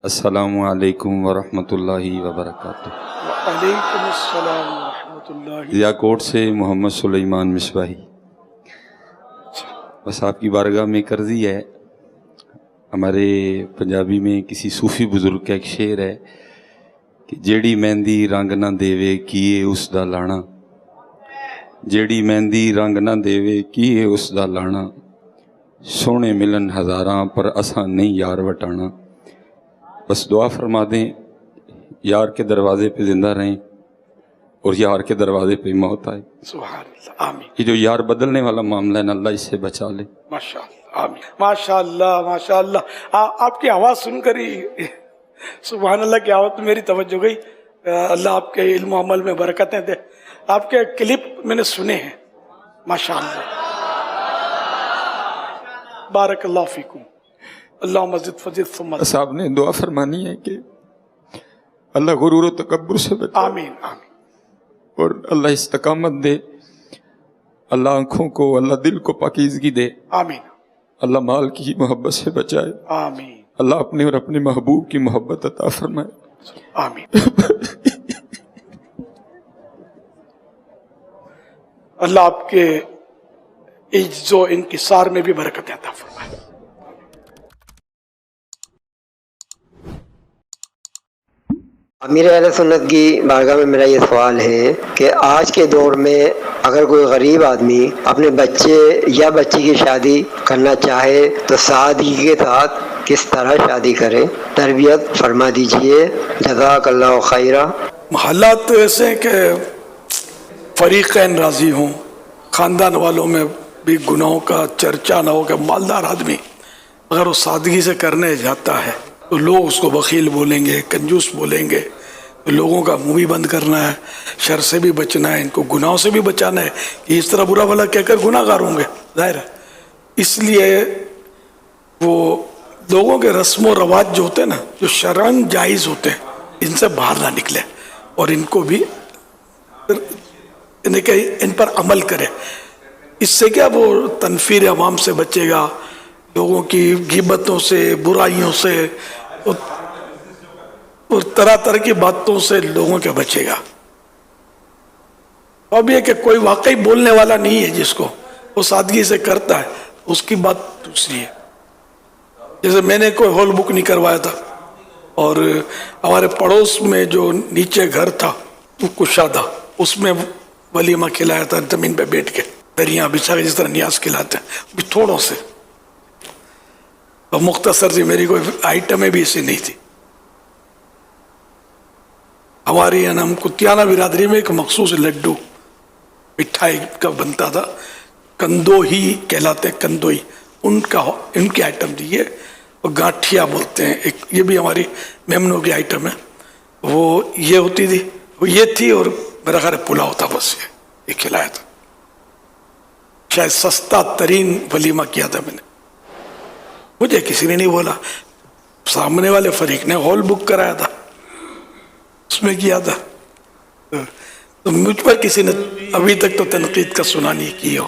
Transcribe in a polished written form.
السلام علیکم ورحمۃ اللہ وبرکاتہ۔ وعلیکم السلام ورحمۃ اللہ۔ ضیا کوٹ سے محمد سلیمان مصباحی۔ بس آپ کی بارگاہ میں قرضی ہے، ہمارے پنجابی میں کسی صوفی بزرگ کا ایک شعر ہے کہ جیڑی مہندی رنگ نہ دیوے کیے اس دا لانا، جیڑی مہندی رنگ نہ دیوے کیے اس دا لانا، سونے ملن ہزاراں پر اساں نہیں یار وٹانا۔ بس دعا فرما دیں یار کے دروازے پہ زندہ رہیں اور یار کے دروازے پہ موت آئے۔ سبحان اللہ، آمین۔ یہ جو یار بدلنے والا معاملہ ہے نا، اللہ اس سے بچا لے۔ ماشاء اللہ، آمین۔ ماشاء اللہ، ماشاء اللہ۔ آپ کی آواز سن کر ہی سبحان اللہ کی آواز میری توجہ گئی۔ اللہ آپ کے علم و عمل میں برکتیں دے۔ آپ کے کلپ میں نے سنے ہیں، ماشاء اللہ، بارک اللہ فیکم، اللہ مزید فضیل ثم بس آپ نے دعا فرمانی ہے کہ اللہ غرور و تکبر سے بچا، آمین آمین۔ اور اللہ استقامت دے، اللہ آنکھوں کو، اللہ دل کو پاکیزگی دے، آمین اللہ مال کی محبت سے بچائے، آمین اللہ اپنے اور اپنے محبوب کی محبت عطا فرمائے۔ آمین۔ اللہ آپ کے عجز و انکسار میں بھی برکت عطا فرمائے۔ امیر اہل سنت کی بارگاہ میں میرا یہ سوال ہے کہ آج کے دور میں اگر کوئی غریب آدمی اپنے بچے یا بچی کی شادی کرنا چاہے تو سادگی کے ساتھ کس طرح شادی کرے، تربیت فرما دیجئے، جزاک اللہ خیرہ۔ حالات تو ایسے ہیں کہ فریقین راضی ہوں، خاندان والوں میں بھی گناہوں کا چرچا نہ ہو کہ مالدار آدمی اگر وہ سادگی سے کرنے جاتا ہے تو لوگ اس کو بخیل بولیں گے، کنجوس بولیں گے، تو لوگوں کا منہ بھی بند کرنا ہے، شر سے بھی بچنا ہے، ان کو گناہوں سے بھی بچانا ہے کہ اس طرح برا بھلا کہہ کر گناہ گار ہوں گے، ظاہر ہے۔ اس لیے وہ لوگوں کے رسم و رواج جو ہوتے ہیں نا، جو شرعاً جائز ہوتے ہیں، ان سے باہر نہ نکلے اور ان کو بھی ان پر عمل کرے۔ اس سے کیا وہ تنفیر عوام سے بچے گا، لوگوں کی غیبتوں سے، برائیوں سے اور طرح طرح کی باتوں سے لوگوں کے بچے گا۔ اب یہ کہ کوئی واقعی بولنے والا نہیں ہے جس کو وہ سادگی سے کرتا ہے، اس کی بات دوسری ہے۔ جیسے میں نے کوئی ہال بک نہیں کروایا تھا اور ہمارے پڑوس میں جو نیچے گھر تھا وہ کشادہ، اس میں ولیمہ کھلایا تھا، زمین پہ بیٹھ کے دریاں بچھا کے جس طرح نیاز کھلاتے ہیں، بھی تھوڑوں سے، اور مختصر سی، میری کوئی آئٹمیں بھی ایسی نہیں تھی۔ ہماری ہم کتیانہ برادری میں ایک مخصوص لڈو مٹھائی کا بنتا تھا، کندو ہی کہلاتے، کندوئی، ان کی آئٹم تھی یہ، اور گاٹھیا بولتے ہیں ایک، یہ بھی ہماری میمنوں کی آئٹم ہے، وہ یہ ہوتی تھی، وہ یہ تھی، اور میرا خیال پلاؤ تھا، بس یہ کھلایا تھا۔ شاید سستا ترین ولیمہ کیا تھا میں نے، مجھے کسی نے نہیں بولا، سامنے والے فریق نے ہال بک کرایا تھا، اس میں کیا تھا، تو مجھ پر کسی نے ابھی تک تو تنقید کا سنا نہیں کی ہو۔